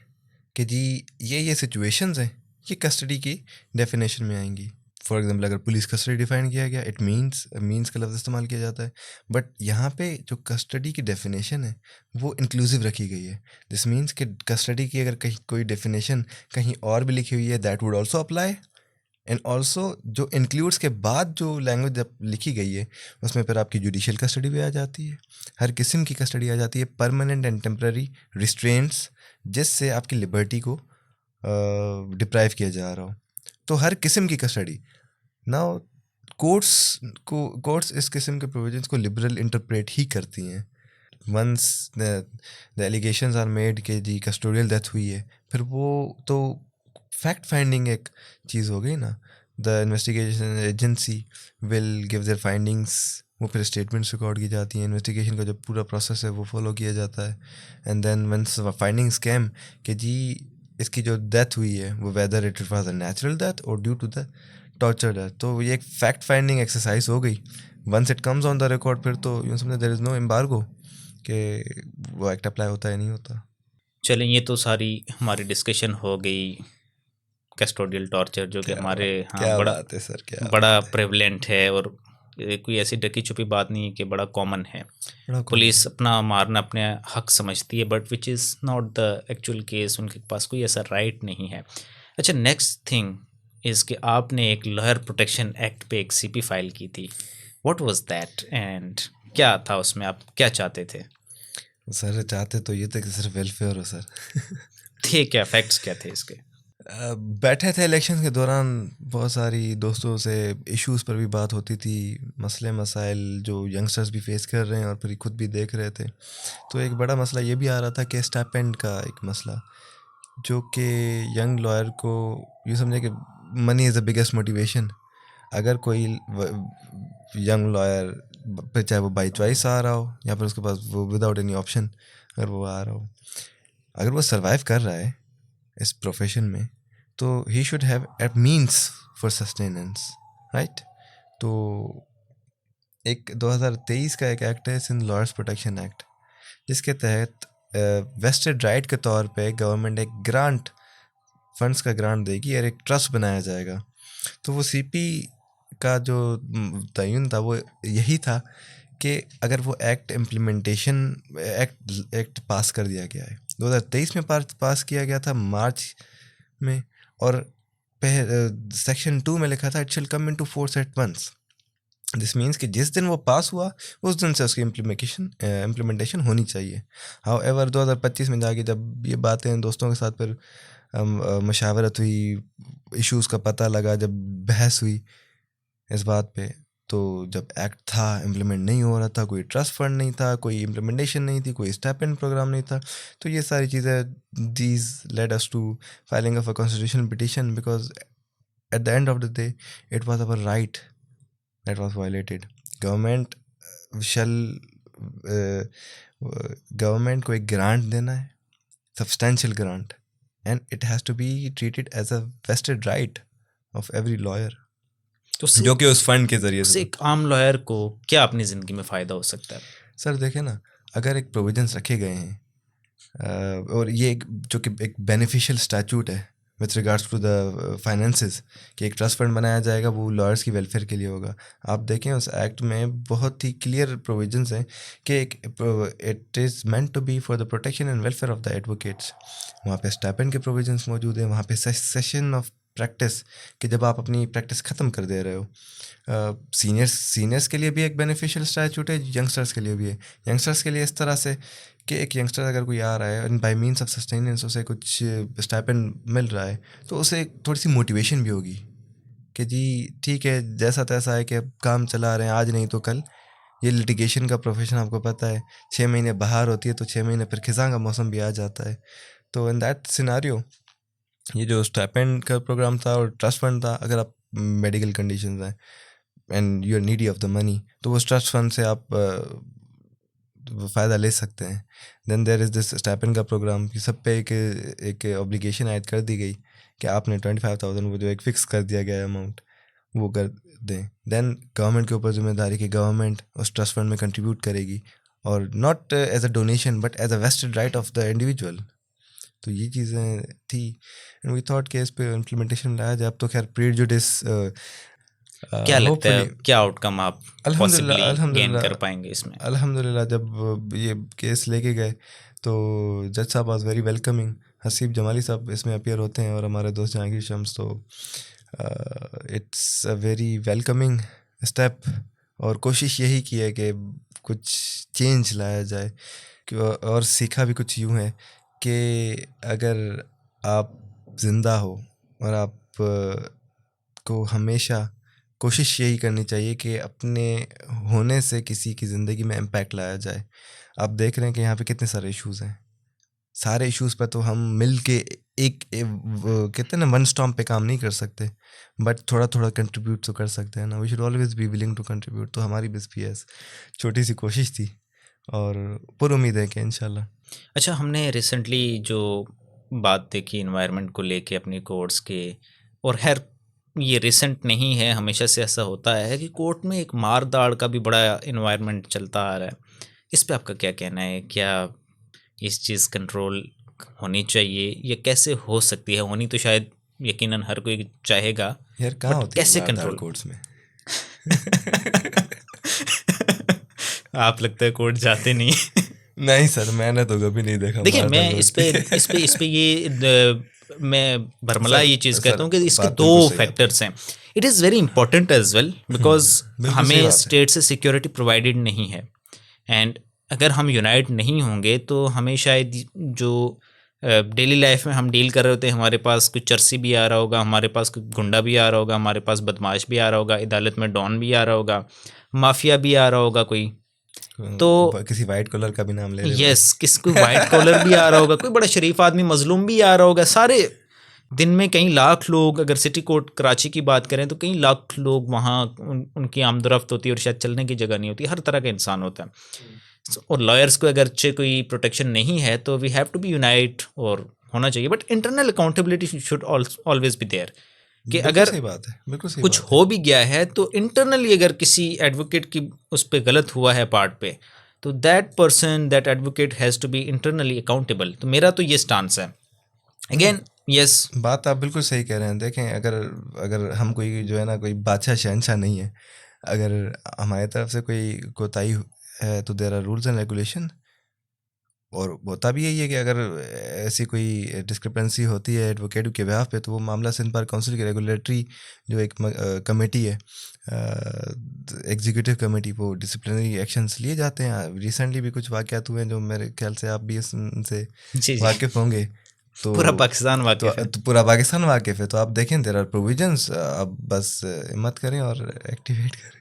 कि जी ये सिचुएशंस हैं, ये कस्टडी की डेफिनेशन में आएंगी. फॉर एग्जांपल अगर पुलिस कस्टडी डिफाइन किया गया, इट मीन्स का लफ्ज़ इस्तेमाल किया जाता है. बट यहाँ पे जो कस्टडी की डेफिनेशन है वो इंक्लूसिव रखी गई है. दिस मीन्स कि कस्टडी की अगर कहीं कोई डेफिनेशन कहीं और भी लिखी हुई है, that would also apply. And also जो इंक्लूड्स के बाद जो लैंग्वेज जब लिखी गई है उसमें फिर आपकी जुडिशियल कस्टडी भी आ जाती है, हर किस्म की कस्टडी आ जाती है, परमानेंट एंड टेम्पररी रिस्ट्रेंट्स जिससे आपकी लिबर्टी को डिप्राइव किया जा रहा हो. तो हर किस्म की कस्टडी. नाउ कोर्ट्स इस किस्म के प्रोविजंस को लिबरल इंटरप्रेट ही करती हैं. Once the allegations are made कि जी कस्टोडियल डेथ हुई है, फिर वो तो फैक्ट फाइंडिंग एक चीज़ हो गई ना. The investigation agency will give their findings, वो फिर स्टेटमेंट्स रिकॉर्ड की जाती हैं. इन्वेस्टिगेशन का जो पूरा प्रोसेस है वो फॉलो किया जाता है. And then once findings came कि जी इसकी जो डेथ हुई है वो whether it was a natural death और due to the torture death, तो ये एक फैक्ट फाइंडिंग एक्सरसाइज हो गई. Once it comes on the record फिर तो यूँ समझे देयर इज़ नो एम्बार्गो कि वो एक्ट अप्लाई होता है नहीं होता. चलें, ये तो सारी हमारी डिस्कशन हो गई कस्टोडियल टॉर्चर जो कि हमारे हाँ क्या बड़ा बात है सर, क्या बड़ा बात है। प्रेवलेंट है, और ये कोई ऐसी ढकी छुपी बात नहीं है कि बड़ा कॉमन है। बड़ा पुलिस कॉमन। अपना मारना अपने हक समझती है, but which is not the actual case, उनके पास कोई ऐसा राइट नहीं है। अच्छा, नेक्स्ट थिंग इज़ कि आपने एक लॉयर प्रोटेक्शन एक्ट पे एक सीपी फाइल की थी। व्हाट वाज दैट एंड क्या था उसमें, आप क्या चाहते थे? सर चाहते तो ये थे कि सिर्फ वेलफेयर हो सर। थे क्या फैक्ट्स क्या थे इसके? बैठे थे इलेक्शन के दौरान, बहुत सारी दोस्तों से इश्यूज़ पर भी बात होती थी, मसले मसाइल जो यंगस्टर्स भी फेस कर रहे हैं और फिर खुद भी देख रहे थे। तो एक बड़ा मसला ये भी आ रहा था कि स्टाइपेंड का एक मसला, जो कि यंग लॉयर को यूँ समझे कि money is the biggest motivation. अगर कोई यंग लॉयर, फिर चाहे वो बाई चॉइस आ रहा हो या फिर उसके पास वो विदाउट एनी ऑप्शन अगर वो आ रहा हो, अगर वो सरवाइव कर रहा है इस प्रोफेशन में, तो he should have a means for sustenance, right. तो एक 2023 का एक एक्ट है, सिंध लॉयर्स प्रोटेक्शन एक्ट, जिसके तहत वेस्टेड राइट के तौर पे गवर्नमेंट एक ग्रांट, फंड्स का ग्रांट देगी और एक ट्रस्ट बनाया जाएगा। तो वो सीपी का जो तयन था वो यही था कि अगर वो एक्ट पास कर दिया गया है, 2023 में पास किया गया था मार्च में, और सेक्शन 2 में लिखा था it shall come into force at once. This means कि जिस दिन वो पास हुआ उस दिन से उसकी इम्प्लीमेंटेशन होनी चाहिए। हाउएवर 2025 में जाके जब ये बातें दोस्तों के साथ फिर मशावरत हुई, इश्यूज़ का पता लगा, जब बहस हुई इस बात पे, तो जब एक्ट था इम्प्लीमेंट नहीं हो रहा था, कोई ट्रस्ट फंड नहीं था, कोई इम्प्लीमेंटेशन नहीं थी, कोई स्टाइपेंड प्रोग्राम नहीं था, तो ये सारी चीज़ें these led us to filing of a constitutional petition, because at the end of the day it was our right that was violated. Government shall government को एक ग्रांट देना है, substantial grant, and it has to be treated as a vested right of every lawyer, तो जो कि उस fund के जरिए उससे से। एक आम लॉयर को क्या अपनी ज़िंदगी में फ़ायदा हो सकता है? सर देखें ना, अगर एक प्रोविजंस रखे गए हैं और ये एक जो कि एक बेनिफिशियल स्टैट्यूट है with regards to the finances, कि एक ट्रस्ट फंड बनाया जाएगा, वो लॉयर्स की वेलफेयर के लिए होगा। आप देखें उस एक्ट में बहुत ही क्लियर प्रोविजंस हैं कि it is meant to be for the protection and welfare of the advocates. वहाँ पे स्टाइपेंड के प्रोविजंस मौजूद हैं, वहाँ पे सेशन ऑफ प्रैक्टिस, कि जब आप अपनी प्रैक्टिस ख़त्म कर दे रहे हो, सीनियर्स के लिए भी एक बेनिफिशियल स्टैट्यूट है, यंगस्टर्स के लिए भी है। यंगस्टर्स के लिए इस तरह से कि एक यंगस्टर अगर कोई आ रहा है and bye means of sustenance उसे कुछ स्टाइपेंड मिल रहा है, तो उसे थोड़ी सी मोटिवेशन भी होगी कि जी ठीक है, जैसा तैसा है कि अब काम चला रहे हैं, आज नहीं तो कल। ये लिटिगेशन का प्रोफेशन आपको पता है, 6 महीने बाहर होती है तो 6 महीने फिर खिज़ां का मौसम भी आ जाता है। तो इन दैट सिनारियो ये जो स्टाइपेंड का प्रोग्राम था और ट्रस्ट फंड था, अगर आप मेडिकल कंडीशन हैं and you are needy of the money, तो उस ट्रस्ट फंड से आप फ़ायदा ले सकते हैं। Then there is this stipend का प्रोग्राम कि सब पे एक ऑब्लिगेशन ऐड कर दी गई कि आपने 25,000, वो जो एक फ़िक्स कर दिया गया अमाउंट, वो कर दें। देन गवर्नमेंट के ऊपर जिम्मेदारी कि गवर्नमेंट उस ट्रस्ट फंड में कंट्रीब्यूट करेगी, और not as a donation but as a vested right of the individual. तो ये चीज़ें थी एंड वी थॉट कि इस पे इम्प्लीमेंटेशन लाया जाए। अब तो खैर प्रीजुडिस क्या लगता है होपफुली, क्या आउटकम आप अल्हम्दुलिल्लाह पॉसिबली गेन अल्हम्दुलिल्लाह कर पाएंगे इसमें? अल्हम्दुलिल्लाह जब ये केस लेके गए तो जज साहब was very welcoming. Haseeb Jamali साहब इसमें अपीयर होते हैं और हमारे दोस्त जहांगीर शम्स, तो it's a very welcoming step, और कोशिश यही की है कि कुछ चेंज लाया जाए। और सीखा भी कुछ यूँ है कि अगर आप ज़िंदा हो और आप को हमेशा कोशिश यही करनी चाहिए कि अपने होने से किसी की ज़िंदगी में इम्पैक्ट लाया जाए। आप देख रहे हैं कि यहाँ पे कितने सारे इश्यूज़ हैं, सारे इश्यूज़ पर तो हम मिल के कहते हैं ना, वन स्टॉम्प पे काम नहीं कर सकते, बट थोड़ा थोड़ा कंट्रीब्यूट तो कर सकते हैं ना। We should always be willing to contribute. तो हमारी बस भी छोटी सी कोशिश थी और पूरी उम्मीद है कि इंशाल्लाह। अच्छा, हमने रिसेंटली जो बात देखी इन्वायरमेंट को लेके अपनी कोर्ट्स के, और खैर ये रिसेंट नहीं है, हमेशा से ऐसा होता है कि कोर्ट में एक मार दाड़ का भी बड़ा इन्वायरमेंट चलता आ रहा है। इस पे आपका क्या कहना है? क्या इस चीज़ कंट्रोल होनी चाहिए या कैसे हो सकती है? होनी तो शायद यकीनन हर कोई चाहेगा, यार कहाँ बट होती है कैसे मार धाड़ कंट्रोल? कोर्ट्स में? आप लगता है कोर्ट जाते नहीं। नहीं सर, मैंने तो कभी नहीं देखा देखिए मार धाड़ मैं होती है। इस पे ये मैं भरमला सर ये चीज़ सर कहता हूँ कि इसके बात दो बिल्कुल सही है आपकी। फैक्टर्स हैं। It is very important as well because बिल्कुल सही हमें बात है। स्टेट से सिक्योरिटी प्रोवाइडेड नहीं है, एंड अगर हम यूनाइट नहीं होंगे तो हमें शायद जो डेली लाइफ में हम डील कर रहे होते हैं, हमारे पास कोई चर्सी भी आ रहा होगा, हमारे पास कोई गुंडा भी आ रहा होगा, हमारे पास बदमाश भी आ रहा होगा, अदालत में डॉन भी आ रहा होगा, माफिया भी आ रहा होगा कोई, तो किसी वाइट कलर का भी नाम ले ले भाई। यस किस कोई वाइट कॉलर भी आ रहा होगा, कोई बड़ा शरीफ आदमी मजलूम भी आ रहा होगा। सारे दिन में कई लाख लोग, अगर सिटी कोर्ट कराची की बात करें तो कई लाख लोग वहाँ उनकी आमदरफ्त होती है और शायद चलने की जगह नहीं होती, हर तरह का इंसान होता है। और लॉयर्स को अगर अच्छे कोई प्रोटेक्शन नहीं है तो we have to be unite और होना चाहिए, but internal accountability should always be there कि बिल्कुल अगर सही बात है, बिल्कुल सही कुछ बात हो भी गया है तो इंटरनली अगर किसी एडवोकेट की उस पर गलत हुआ है पार्ट पे, तो that advocate has to be internally accountable. तो मेरा तो ये स्टांस है। अगेन यस, बात आप बिल्कुल सही कह रहे हैं। देखें, अगर अगर हम कोई जो है ना कोई बादशाह शहनशाह नहीं है, अगर हमारी तरफ से कोई कोताही है तो there are rules and regulation. और होता भी यही है कि अगर ऐसी कोई डिस्क्रिपेंसी होती है एडवोकेट के बिहाफ पे, तो वो मामला सिंध बार काउंसिल की रेगुलेटरी जो एक कमेटी है, एग्जीक्यूटिव कमेटी, वो डिसिप्लिनरी एक्शंस लिए जाते हैं। रिसेंटली भी कुछ वाक़यात हुए हैं जो मेरे ख्याल से आप भी इनसे जी जी, वाकिफ़ होंगे। तो पूरा पाकिस्तान वाकिफ है। तो पूरा पाकिस्तान वाकिफ़ है। तो आप देखें देयर आर प्रोविजंस, आप बस हिम्मत करें और एक्टिवेट करें।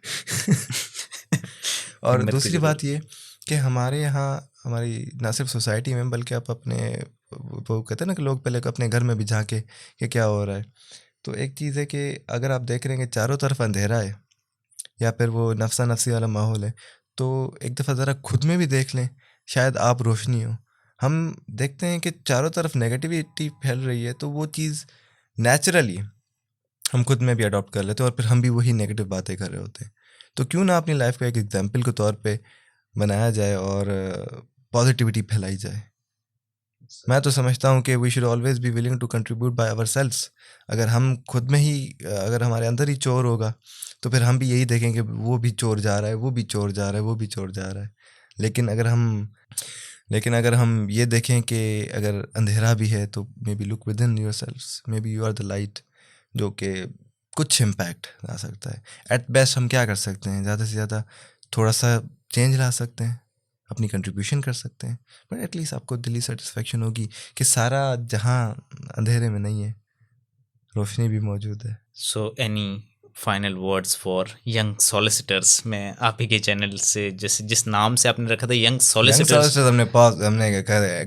और हिम्मत की दूसरी जरूरत। बात ये कि हमारे यहाँ, हमारी ना सिर्फ सोसाइटी में बल्कि आप अपने, वो कहते हैं ना कि लोग पहले अपने घर में भी झांके कि क्या हो रहा है। तो एक चीज़ है कि अगर आप देख रहे हैं कि चारों तरफ अंधेरा है या फिर वो नफसा नफसी वाला माहौल है, तो एक दफ़ा ज़रा खुद में भी देख लें, शायद आप रोशनी हो। हम देखते हैं कि चारों तरफ नेगेटिविटी फैल रही है, तो वो चीज़ नेचुरली हम खुद में भी अडॉप्ट कर लेते हैं और फिर हम भी वही नेगेटिव बातें कर रहे होते हैं। तो क्यों ना अपनी लाइफ को एक एग्जाम्पल के तौर पे बनाया जाए और पॉजिटिविटी फैलाई जाए। मैं तो समझता हूँ कि we should always be willing to contribute by ourselves. अगर हम खुद में ही अगर हमारे अंदर ही चोर होगा, तो फिर हम भी यही देखेंगे वो भी चोर जा रहा है, वो भी चोर जा रहा है, वो भी चोर जा रहा है। लेकिन अगर हम ये देखें कि अगर अंधेरा भी है तो maybe look within yourselves, maybe you are the light, जो कि कुछ इम्पैक्ट ला सकता है। एट बेस्ट हम क्या कर सकते हैं, ज़्यादा से ज़्यादा थोड़ा सा चेंज ला सकते हैं, अपनी कंट्रीब्यूशन कर सकते हैं, बट एटलीस्ट आपको दिली सेटिस्फेक्शन होगी कि सारा जहां अंधेरे में नहीं है, रोशनी भी मौजूद है। So any final words for young solicitors? मैं आप ही के चैनल से जिस नाम से आपने रखा था यंग यंग सॉलिसिटर्स, हमने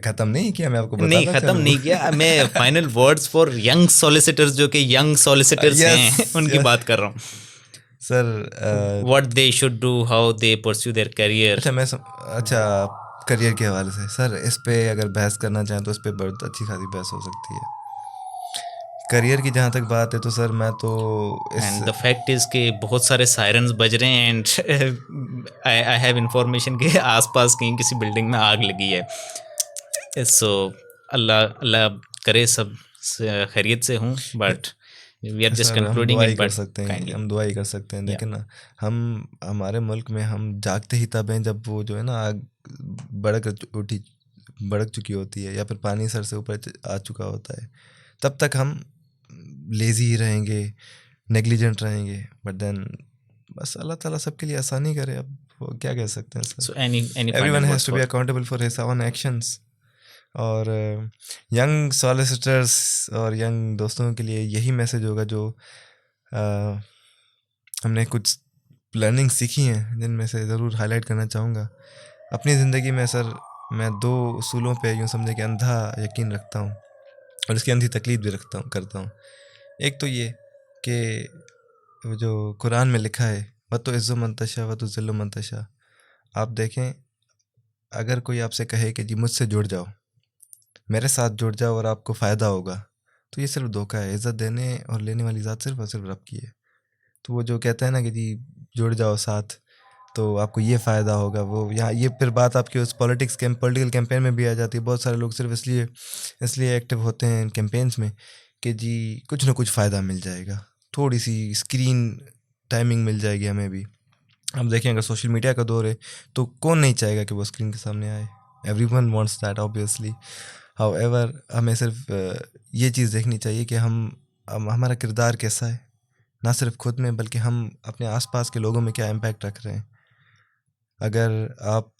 खत्म नहीं किया, मैं आपको नहीं बताता ख़त्म चलूं। नहीं किया मैं। Final words for young solicitors, जो कि यंग सॉलिसिटर्स हैं, उनकी यस बात कर रहा हूँ। Sir. What they should do, how they pursue their career. अच्छा, करियर के हवाले से सर, इस पे अगर बहस करना चाहें तो इस पे बहुत अच्छी खासी बहस हो सकती है। करियर की जहाँ तक बात है तो सर मैं तो इस एंड द फैक्ट इज़ कि बहुत सारे सायरन्स बज रहे हैं, एंड आई हैव इंफॉर्मेशन के आसपास कहीं किसी बिल्डिंग में आग लगी है। सो अल्लाह अल्लाह करे सब खैरियत से हूँ, but we are just sir हम कंक्लूडिंग दुआ ही इट, कर बट सकते हैं, काइंडली हम दुआ ही कर सकते हैं। या देखें ना, हम हमारे मुल्क में हम जागते ही तब हैं जब वो जो है ना आग भड़क चुकी होती है, या फिर पानी सर से ऊपर आ चुका होता है। तब तक हम लेज़ी ही रहेंगे, नेग्लिजेंट रहेंगे। बट देन बस अल्लाह ताला सबके लिए आसानी करे, अब वो क्या कह सकते हैं sir. So any everyone final has words to be for? Accountable for his own actions. और यंग सॉलिसिटर्स और यंग दोस्तों के लिए यही मैसेज होगा, जो हमने कुछ लर्निंग सीखी हैं जिनमें से ज़रूर हाईलाइट करना चाहूँगा। अपनी ज़िंदगी में सर मैं 2 उसूलों पे यूँ समझे कि अंधा यकीन रखता हूँ और इसकी अंधी तकलीफ भी करता हूँ। एक तो ये कि वो जो कुरान में लिखा है, व तो इज़्ज़ु मन तशा व तो ज़िल्लु मन तशा। आप देखें, अगर कोई आपसे कहे कि जी मुझसे जुड़ जाओ, मेरे साथ जुड़ जाओ और आपको फ़ायदा होगा, तो ये सिर्फ धोखा है। इज़्ज़त देने और लेने वाली ज़ात सिर्फ और सिर्फ रब की है। तो वो जो कहता है ना कि जी जुड़ जाओ साथ तो आपको ये फ़ायदा होगा, वो यहाँ ये फिर बात आपकी उस पॉलिटिकल कैंपेन में भी आ जाती है। बहुत सारे लोग सिर्फ इसलिए एक्टिव होते हैं इन कैंपेन्स में कि जी कुछ ना कुछ फ़ायदा मिल जाएगा, थोड़ी सी स्क्रीन टाइमिंग मिल जाएगी हमें भी। अब देखें अगर सोशल मीडिया का दौर है तो कौन नहीं चाहेगा कि वो स्क्रीन के सामने आए, everyone wants that obviously. However हमें सिर्फ ये चीज़ देखनी चाहिए कि हम हमारा किरदार कैसा है, ना सिर्फ खुद में बल्कि हम अपने आसपास के लोगों में क्या इम्पैक्ट रख रहे हैं। अगर आप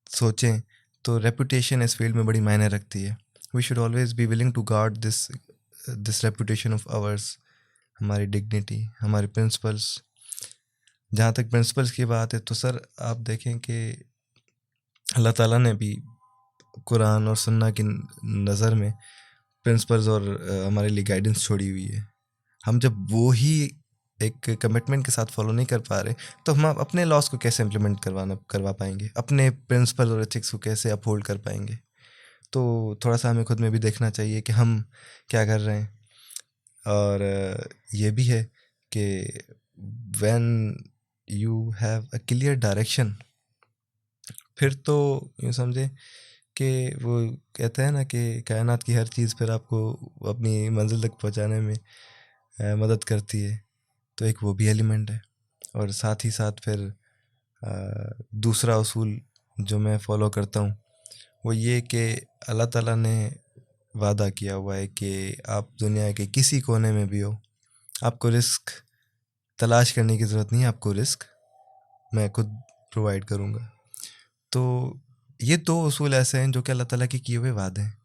सोचें तो रेपुटेशन इस फील्ड में बड़ी मायने रखती है। We should always be willing to guard this reputation of ours, हमारी डिग्निटी, हमारे प्रिंसिपल्स। जहाँ तक प्रिंसिपल्स की बात है तो सर आप देखें कि अल्लाह ताला ने भी कुरान और सुन्ना की नज़र में प्रिंसिपल्स और हमारे लिए गाइडेंस छोड़ी हुई है। हम जब वो ही एक कमिटमेंट के साथ फॉलो नहीं कर पा रहे तो हम अपने लॉस को कैसे इम्प्लीमेंट करवा पाएंगे, अपने प्रिंसिपल और एथिक्स को कैसे अपहोल्ड कर पाएंगे। तो थोड़ा सा हमें खुद में भी देखना चाहिए कि हम क्या कर रहे हैं। और ये भी है कि when you have a clear direction, फिर तो यूँ समझे कि वो कहते हैं ना कि कायनात की हर चीज़ फिर आपको अपनी मंजिल तक पहुंचाने में मदद करती है। तो एक वो भी एलिमेंट है। और साथ ही साथ फिर दूसरा उसूल जो मैं फ़ॉलो करता हूँ वो ये कि अल्लाह ताला ने वादा किया हुआ है कि आप दुनिया के किसी कोने में भी हो, आपको रिस्क तलाश करने की ज़रूरत नहीं है, आपको रिस्क मैं खुद प्रोवाइड करूँगा। तो ये दो उसूल ऐसे हैं जो कि अल्लाह ताला के किए हुए वादे हैं।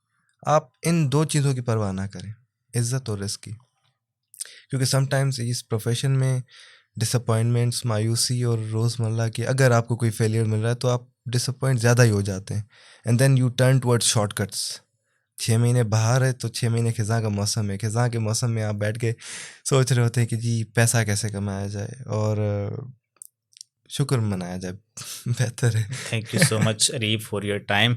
आप इन दो चीज़ों की परवाह ना करें, इज़्ज़त और रिस्क की, क्योंकि समटाइम्स इस प्रोफेशन में डिसअपॉइंटमेंट्स, मायूसी और रोज़मर्रा की अगर आपको कोई फेलियर मिल रहा है तो आप डिसअपॉइंट ज़्यादा ही हो जाते हैं and then you turn towards shortcuts. 6 महीने बाहर है तो 6 महीने खिज़ां का मौसम है, खिज़ां के मौसम में आप बैठ के सोच रहे होते हैं कि जी पैसा कैसे कमाया जाए और शुक्र मनाया जाए बेहतर है। Thank you so much Areeb for your time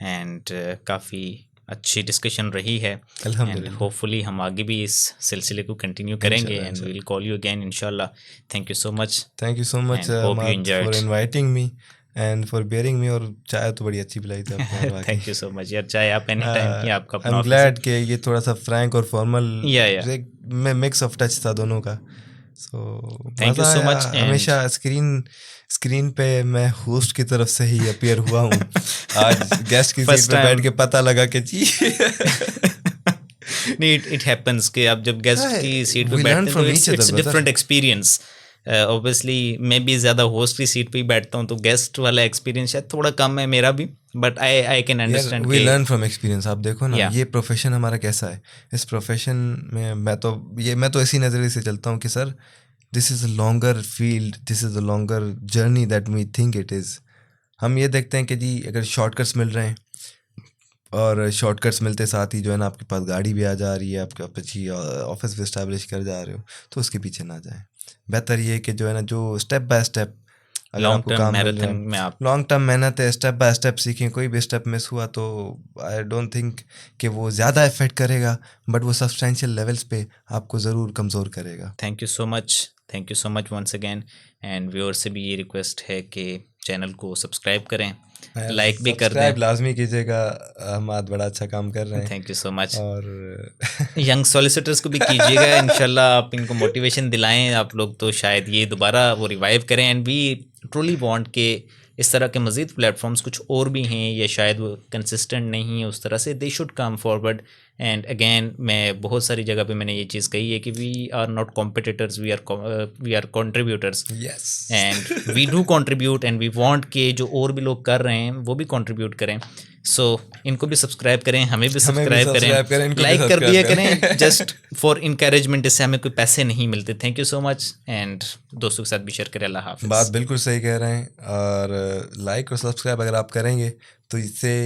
and काफ़ी अच्छी डिस्कशन रही है एंड अल्हम्दुलिल्लाह, होपफुली हम आगे भी इस सिलसिले को कंटिन्यू करेंगे इंशाल्लाह एंड इंशाल्लाह। विल कॉल यू अगेन इंशाल्लाह। Thank you so much thank you so much and hope you must enjoyed. For inviting me and for bearing me. और चाय तो बड़ी अच्छी पिलाई थी आपने यार वाकई। थैंक यू सो मच यार, चाहे आप एनी टाइम ही, आपका आई अपना एम ऑफिस है। ग्लैड कि ये थोड़ा सा फ्रैंक और फॉर्मल या में मिक्स ऑफ टच था दोनों का। सो थैंक यू मज़ा सो आया। मच एंड हमेशा स्क्रीन पे मैं होस्ट की तरफ से ही अपीयर हुआ हूँ। आज गेस्ट की सीट फर्स्ट पे बैठ टाइम के पता लगा कि जी नहीं, इट हैपेंस कि आप जब गेस्ट की सीट पे वी लर्न बैठते हैं तो from each it's other different brother. Experience. Obviously मैं भी ज़्यादा होस्ट की सीट पे ही बैठता हूँ तो गेस्ट वाला एक्सपीरियंस शायद थोड़ा कम है मेरा भी, बट आई कैन यार अंडरस्टैंड वी के लर्न फ्रॉम एक्सपीरियंस। आप देखो ना या ये प्रोफेशन हमारा कैसा है। इस प्रोफेशन में मैं तो इसी नज़रिए से चलता हूँ कि sir this is a longer field, this is a longer journey that we think it is. हम ये देखते हैं कि जी अगर शॉर्टकट्स मिल रहे हैं और शॉर्टकट्स मिलते साथ ही जो है ना आपके पास गाड़ी भी आ जा रही है, आपके अच्छी ऑफिस भी इस्टेब्लिश कर जा रहे हो, तो उसके पीछे ना जाएं। बेहतर ये है कि जो है ना जो स्टेप बाय स्टेप अगर लॉन्ग आपको टर्म काम मिल रहा मैराथन में है, आप लॉन्ग टर्म मेहनत है, स्टेप बाय स्टेप सीखें। कोई भी स्टेप मिस हुआ तो आई डोंट थिंक कि वो ज़्यादा इफेक्ट करेगा, बट वो सब्सटेंशियल लेवल्स पे आपको ज़रूर कमज़ोर करेगा। Thank you so much once again and viewer से भी ये रिक्वेस्ट है कि चैनल को सब्सक्राइब करें, लाइक भी कर दें। सब्सक्राइब लाजमी कीजिएगा, हम आज बड़ा अच्छा काम कर रहे हैं। Thank you so much. और यंग सॉलिसिटर्स को भी कीजिएगा इंशाल्लाह, आप इनको मोटिवेशन दिलाएं, आप लोग तो शायद ये दोबारा वो रिवाइव करें एंड वी ट्रूली वांट के इस तरह के मज़ीद प्लेटफॉर्म्स कुछ और भी हैं या शायद वो कंसिस्टेंट नहीं है उस तरह से, they should come forward. And again मैं बहुत सारी जगह पे मैंने ये चीज़ कही है कि we are not competitors, we are contributors yes and we do contribute and we want के जो और भी लोग कर रहे हैं वो भी कंट्रीब्यूट करें। सो इनको भी सब्सक्राइब करें, हमें भी हमें भी सब्सक्राइब सब्सक्राइब करें, करें, इनको भी लाइक कर सब्सक्राइब दिया करें। करें जस्ट फॉर इनकरेजमेंट, इससे हमें कोई पैसे नहीं मिलते। Thank you so much and दोस्तों के साथ भी शेयर करें। अल्लाह हाफिज़। बात बिल्कुल सही कह रहे हैं। और लाइक और सब्सक्राइब अगर आप करेंगे तो इससे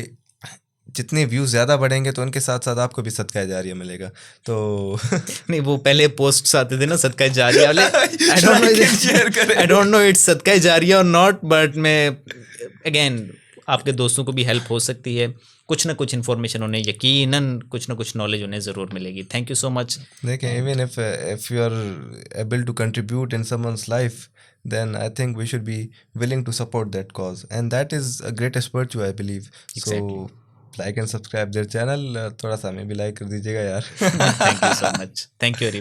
जितने व्यूज़ ज़्यादा बढ़ेंगे तो उनके साथ साथ आपको भी सदका जारिया मिलेगा। तो नहीं, वो पहले पोस्ट आते थे ना सदका जारिया वाले, शेयर करें। आई डोंट नो इट्स सदका जारिया और नॉट, बट मैं अगेन आपके दोस्तों को भी हेल्प हो सकती है, कुछ ना कुछ इन्फॉर्मेशन उन्हें यकीनन कुछ ना कुछ नॉलेज उन्हें ज़रूर मिलेगी। Thank you so much. देखें, even if you are able to contribute in someone's life, then I think we should be willing to support that cause, and that is a greatest virtue, I believe. Exactly. So like and subscribe there channel, थोड़ा सा हमें भी like कर दीजिएगा यार। Thank you so much, thank you Areeb.